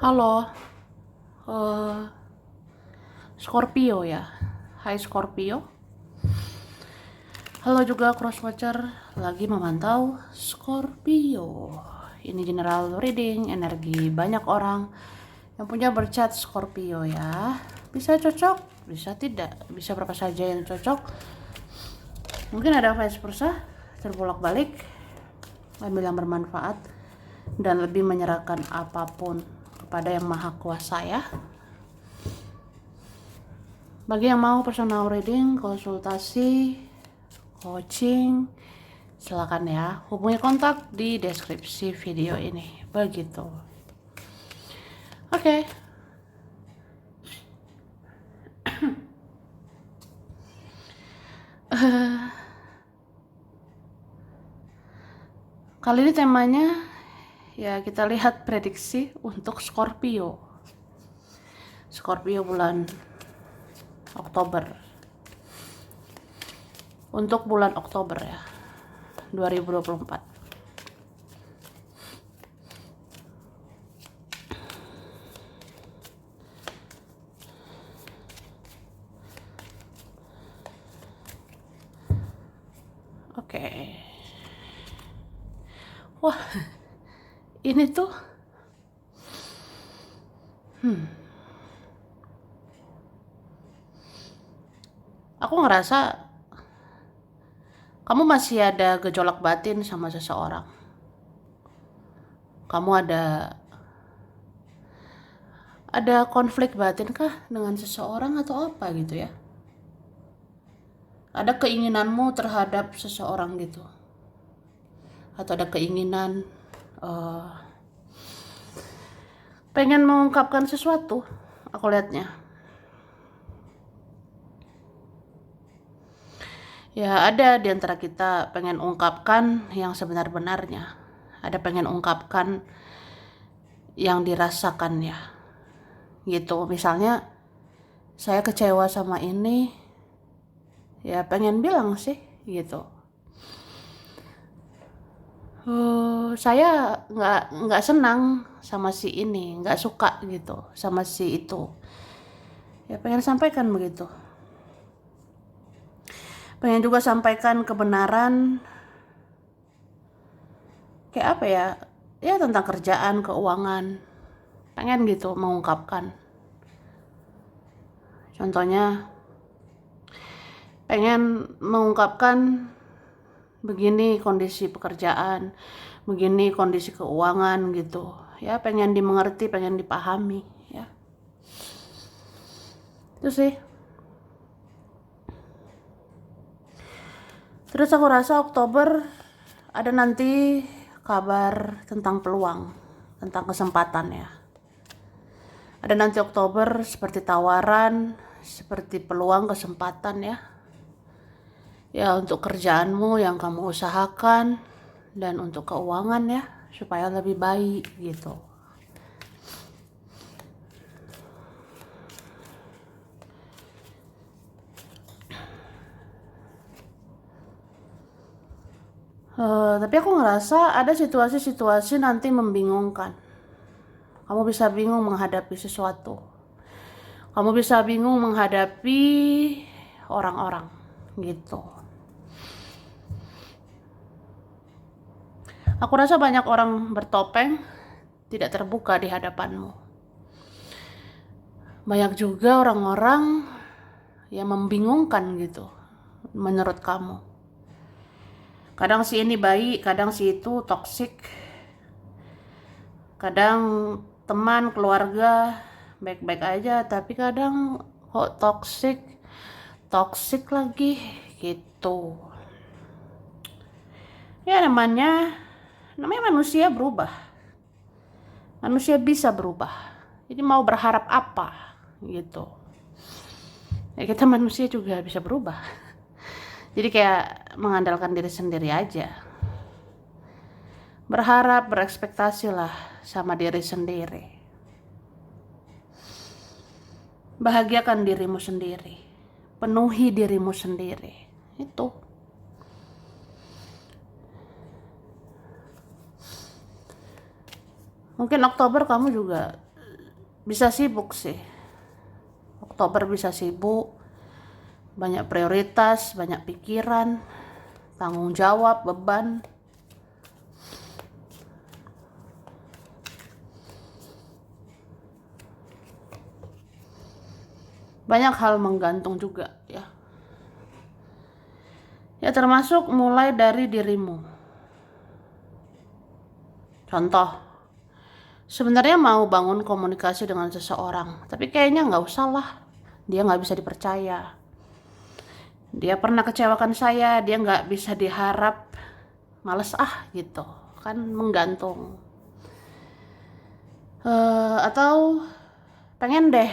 Halo, eh Scorpio ya. Hai Scorpio. Halo juga Crosswatcher, lagi memantau Scorpio. Ini general reading, energi banyak orang yang punya bercat Scorpio ya. Bisa cocok, bisa tidak, bisa berapa saja yang cocok. Mungkin ada vice versa, terbolak-balik, ambil yang bermanfaat dan lebih menyerahkan apapun kepada yang maha kuasa ya. Bagi yang mau personal reading, konsultasi, coaching, silakan ya. Hubungi kontak di deskripsi video ini. Begitu. Oke. Kali ini temanya ya kita lihat prediksi untuk Scorpio. Scorpio bulan Oktober. Untuk bulan Oktober ya. 2024. Oke. Wah, ini tuh aku ngerasa kamu masih ada gejolak batin sama seseorang. Kamu ada konflik batin kah dengan seseorang atau apa gitu ya? Ada keinginanmu terhadap seseorang gitu, atau ada keinginan eh, pengen mengungkapkan sesuatu. Aku lihatnya ya, ada di antara kita pengen ungkapkan yang sebenar-benarnya, ada pengen ungkapkan yang dirasakannya gitu. Misalnya saya kecewa sama ini, ya pengen bilang sih gitu. Saya nggak senang sama si ini, nggak suka gitu sama si itu. Ya pengen sampaikan begitu. Pengen juga sampaikan kebenaran, kayak apa ya? Ya tentang kerjaan, keuangan. Pengen gitu mengungkapkan. Contohnya pengen mengungkapkan begini kondisi pekerjaan, begini kondisi keuangan gitu. Ya pengen dimengerti, pengen dipahami ya. Itu sih. Terus aku rasa Oktober ada nanti kabar tentang peluang, tentang kesempatan ya. Ada nanti Oktober seperti tawaran, seperti peluang kesempatan ya. Ya untuk kerjaanmu yang kamu usahakan dan untuk keuangan ya, supaya lebih baik gitu. Tapi aku ngerasa ada situasi-situasi nanti membingungkan. Kamu bisa bingung menghadapi sesuatu. Kamu bisa bingung menghadapi orang-orang gitu. Aku rasa banyak orang bertopeng tidak terbuka di hadapanmu. Banyak juga orang-orang yang membingungkan gitu menurut kamu. Kadang si ini baik, kadang si itu toksik. Kadang teman, keluarga baik-baik aja, tapi kadang kok toksik, toksik lagi gitu. Ya namanya manusia berubah. Manusia bisa berubah. Jadi mau berharap apa gitu. Ya kita manusia juga bisa berubah. Jadi kayak mengandalkan diri sendiri aja. Berharap, berekspektasi lah sama diri sendiri. Bahagiakan dirimu sendiri. Penuhi dirimu sendiri. Itu. Mungkin Oktober kamu juga bisa sibuk sih. Oktober bisa sibuk, banyak prioritas, banyak pikiran, tanggung jawab, beban. Banyak hal menggantung juga ya. Ya termasuk mulai dari dirimu. Contoh, sebenarnya mau bangun komunikasi dengan seseorang, tapi kayaknya nggak usah lah. Dia nggak bisa dipercaya. Dia pernah kecewakan saya, dia nggak bisa diharap. Males gitu, kan menggantung. Atau pengen deh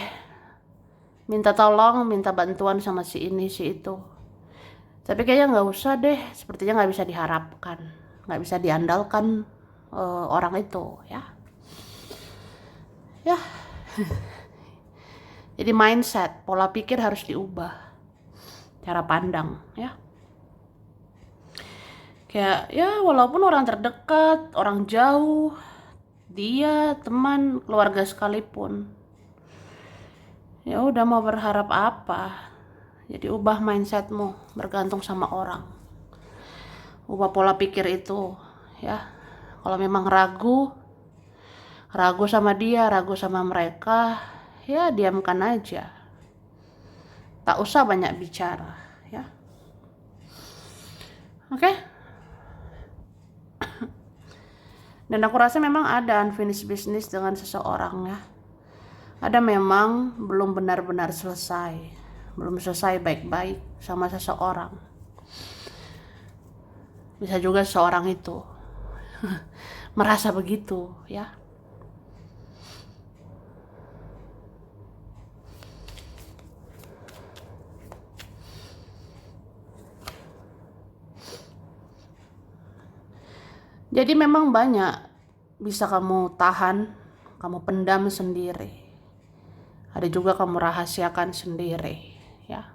minta tolong, minta bantuan sama si ini, si itu. Tapi kayaknya nggak usah deh, sepertinya nggak bisa diharapkan, nggak bisa diandalkan orang itu ya. Ya, jadi mindset, pola pikir harus diubah, cara pandang ya. Kayak ya walaupun orang terdekat, orang jauh, dia teman, keluarga sekalipun, ya udah mau berharap apa? Jadi ubah mindsetmu, bergantung sama orang. Ubah pola pikir itu ya. Kalau memang ragu sama dia, ragu sama mereka, ya diamkan aja. Tak usah banyak bicara ya. Oke? Dan aku rasa memang ada unfinished business dengan seseorang ya. Ada memang belum benar-benar selesai, belum selesai baik-baik sama seseorang. Bisa juga seseorang itu merasa begitu ya. Jadi memang banyak bisa kamu tahan, kamu pendam sendiri. Ada juga kamu rahasiakan sendiri ya.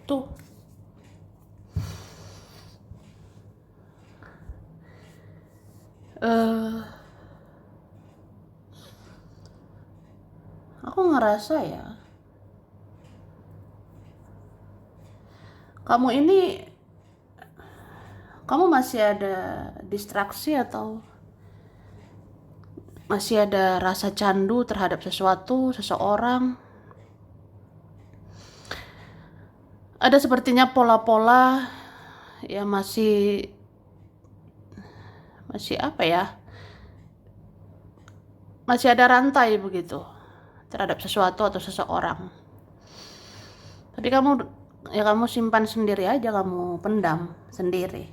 Tuh. Aku ngerasa ya, kamu masih ada distraksi atau masih ada rasa candu terhadap sesuatu, seseorang. Ada sepertinya pola-pola ya masih apa ya? Masih ada rantai begitu terhadap sesuatu atau seseorang. Tapi kamu simpan sendiri aja, kamu pendam sendiri.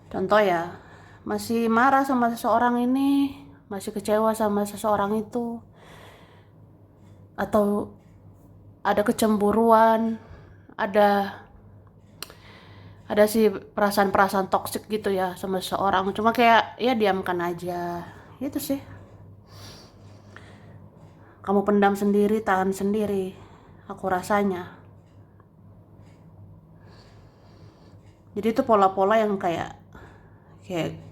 Contoh ya, masih marah sama seseorang ini, masih kecewa sama seseorang itu, atau ada kecemburuan, ada sih perasaan-perasaan toksik gitu ya sama seseorang. Cuma kayak ya diamkan aja, gitu sih. Kamu pendam sendiri, tahan sendiri, aku rasanya. Jadi itu pola-pola yang kayak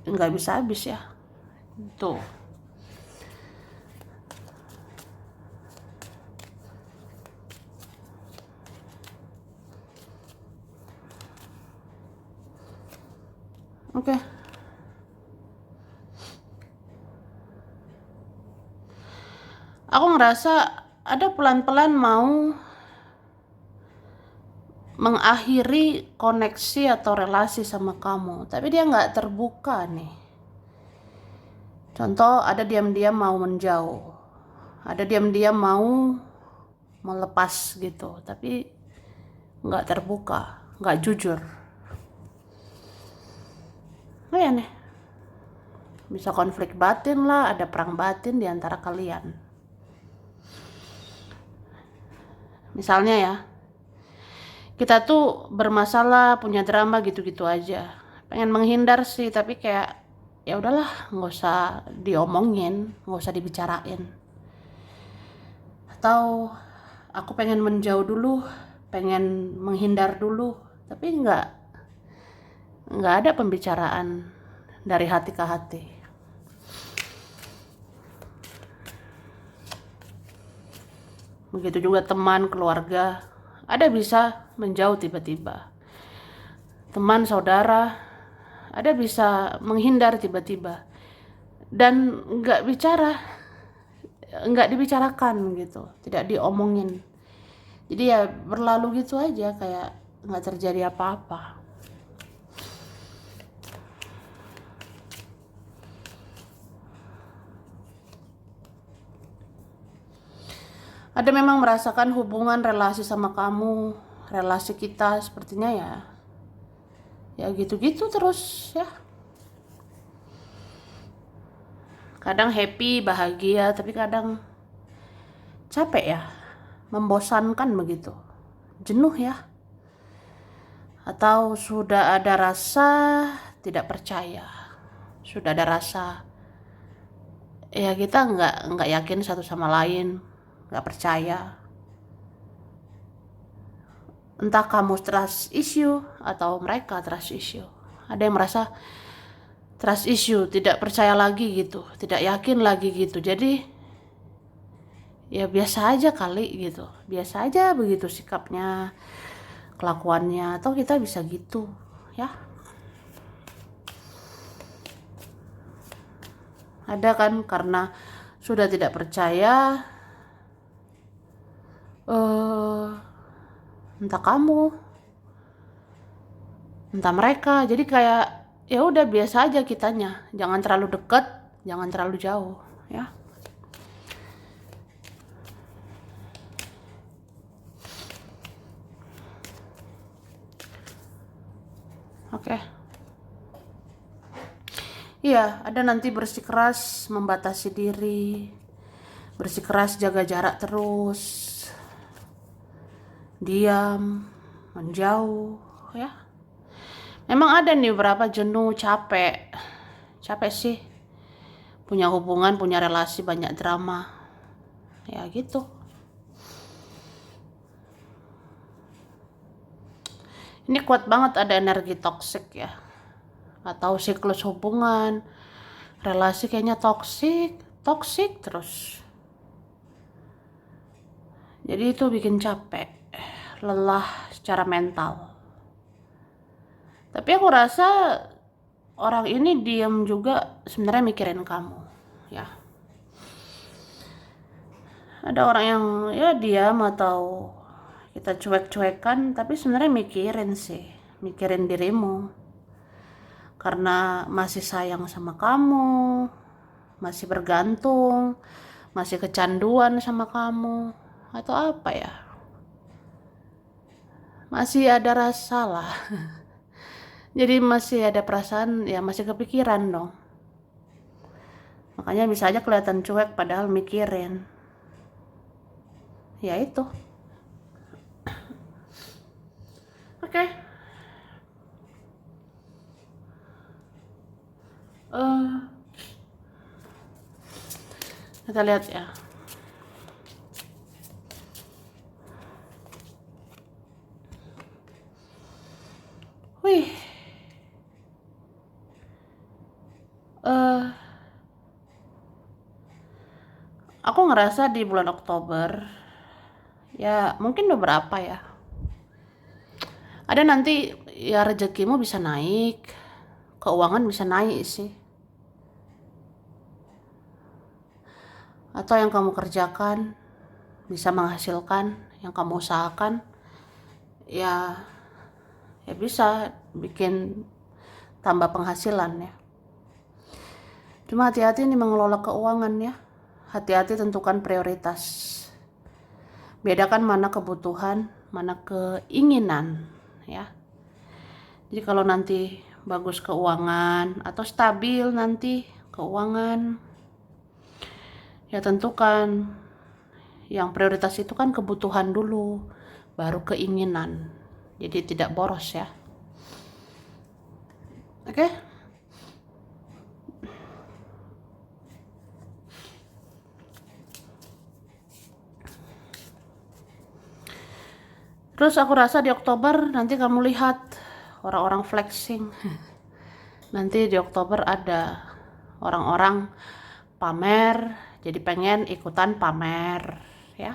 nggak bisa habis ya. Tuh. Oke. Aku ngerasa ada pelan-pelan mau mengakhiri koneksi atau relasi sama kamu, tapi dia nggak terbuka nih. Contoh, ada diam-diam mau menjauh, ada diam-diam mau melepas gitu, tapi nggak terbuka, nggak jujur. Ya nih, bisa konflik batin lah, ada perang batin di antara kalian. Misalnya ya, kita tuh bermasalah, punya drama gitu-gitu aja. Pengen menghindar sih, tapi kayak ya udahlah, nggak usah diomongin, nggak usah dibicarain. Atau aku pengen menjauh dulu, pengen menghindar dulu, tapi nggak ada pembicaraan dari hati ke hati. Begitu juga teman, keluarga. Ada bisa menjauh tiba-tiba. Teman, saudara, ada bisa menghindar tiba-tiba. Dan nggak dibicarakan gitu, tidak diomongin. Jadi ya berlalu gitu aja, kayak nggak terjadi apa-apa. Ada memang merasakan hubungan relasi sama kamu, relasi kita sepertinya ya gitu-gitu terus ya. Kadang happy, bahagia, tapi kadang capek ya, membosankan begitu, jenuh ya. Atau sudah ada rasa tidak percaya, sudah ada rasa ya kita nggak yakin satu sama lain, nggak percaya. Entah kamu trust issue atau mereka trust issue. Ada yang merasa trust issue, tidak percaya lagi gitu, tidak yakin lagi gitu. Jadi ya biasa aja kali gitu, biasa aja begitu sikapnya, kelakuannya, atau kita bisa gitu ya. Ada kan karena sudah tidak percaya, entah kamu, entah mereka. Jadi kayak ya udah biasa aja kitanya, jangan terlalu dekat, jangan terlalu jauh ya. Oke. Iya, ada nanti bersikeras membatasi diri, bersikeras jaga jarak terus, diam, menjauh ya. Memang ada nih beberapa jenuh, capek sih punya hubungan, punya relasi banyak drama ya gitu. Ini kuat banget ada energi toksik ya, atau siklus hubungan relasi kayaknya toksik terus. Jadi itu bikin capek, lelah secara mental. Tapi aku rasa orang ini diam juga sebenarnya mikirin kamu ya. Ada orang yang ya diam atau kita cuek-cuekan, tapi sebenarnya mikirin dirimu. Karena masih sayang sama kamu, masih bergantung, masih kecanduan sama kamu, atau apa ya. Masih ada rasa lah. Jadi masih ada perasaan, ya masih kepikiran dong. Makanya bisa aja kelihatan cuek padahal mikirin. Ya itu. Oke. Kita lihat ya. Wih. Aku ngerasa di bulan Oktober, ya mungkin beberapa ya. Ada nanti ya rezekimu bisa naik, keuangan bisa naik sih. Atau yang kamu kerjakan bisa menghasilkan, yang kamu usahakan ya bisa bikin tambah penghasilan ya. Cuma hati-hati nih mengelola keuangan ya. Hati-hati tentukan prioritas. Bedakan mana kebutuhan, mana keinginan ya. Jadi kalau nanti bagus keuangan atau stabil nanti keuangan, ya tentukan yang prioritas itu kan kebutuhan dulu, baru keinginan. Jadi tidak boros ya. Oke? Terus aku rasa di Oktober nanti kamu lihat orang-orang flexing. Nanti di Oktober ada orang-orang pamer, jadi pengen ikutan pamer ya.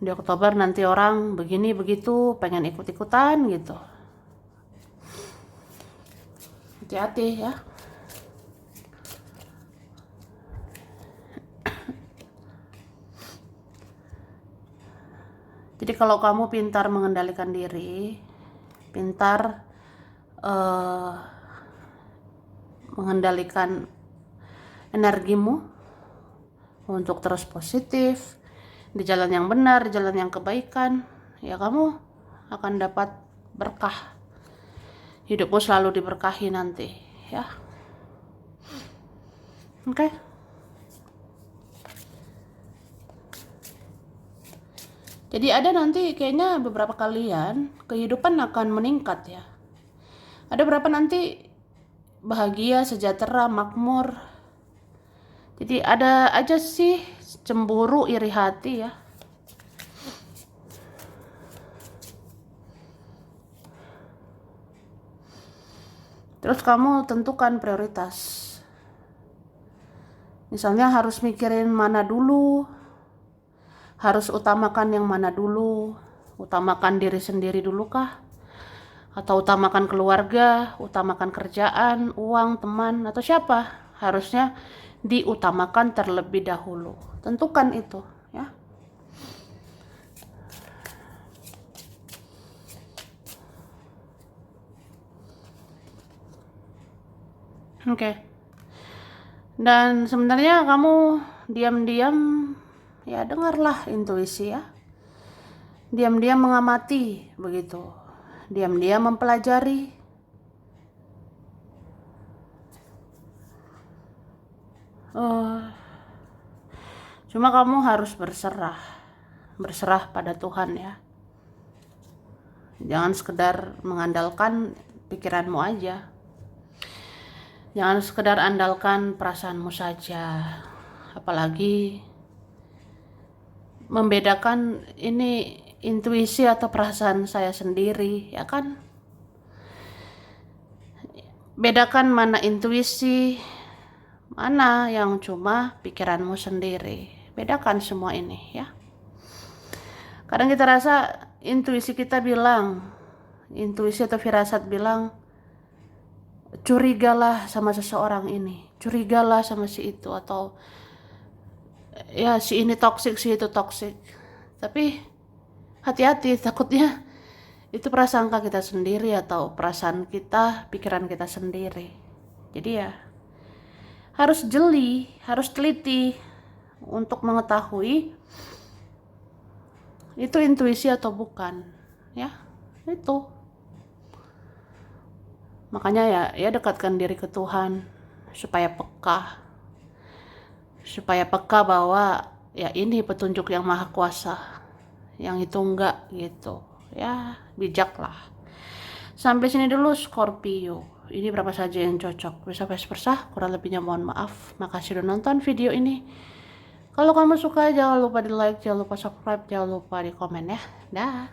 Di Oktober nanti orang begini begitu pengen ikut-ikutan gitu. Hati-hati ya. Jadi kalau kamu pintar mengendalikan diri, pintar mengendalikan energimu untuk terus positif, di jalan yang benar, di jalan yang kebaikan, ya kamu akan dapat berkah. Hidupmu selalu diberkahi nanti, ya. Oke. Jadi ada nanti kayaknya beberapa kalian kehidupan akan meningkat ya. Ada berapa nanti bahagia, sejahtera, makmur. Jadi ada aja sih cemburu, iri hati ya. Terus kamu tentukan prioritas. Misalnya harus mikirin mana dulu, harus utamakan yang mana dulu, utamakan diri sendiri dulu kah? Atau utamakan keluarga, utamakan kerjaan, uang, teman, atau siapa? Harusnya diutamakan terlebih dahulu. Tentukan itu, ya. Oke. Dan sebenarnya kamu diam-diam ya dengarlah intuisi ya. Diam-diam mengamati begitu. Diam-diam mempelajari. Cuma kamu harus berserah pada Tuhan ya. Jangan sekedar mengandalkan pikiranmu aja. Jangan sekedar andalkan perasaanmu saja. Apalagi membedakan ini intuisi atau perasaan saya sendiri, ya kan? Bedakan mana intuisi, mana yang cuma pikiranmu sendiri. Bedakan semua ini ya. Kadang kita rasa intuisi kita bilang, intuisi atau firasat bilang, curigalah sama seseorang ini, curigalah sama si itu, atau ya si ini toksik, si itu toksik. Tapi hati-hati, takutnya itu prasangka kita sendiri atau perasaan kita, pikiran kita sendiri. Jadi ya harus jeli, harus teliti untuk mengetahui itu intuisi atau bukan, ya itu. Makanya ya dekatkan diri ke Tuhan supaya peka bahwa ya ini petunjuk yang maha kuasa, yang itu enggak gitu ya. Bijaklah. Sampai sini dulu Scorpio. Ini berapa saja yang cocok, bisa vice versa, kurang lebihnya mohon maaf. Makasih udah nonton video ini. Kalau kamu suka jangan lupa di like, jangan lupa subscribe, jangan lupa di komen ya. Dah.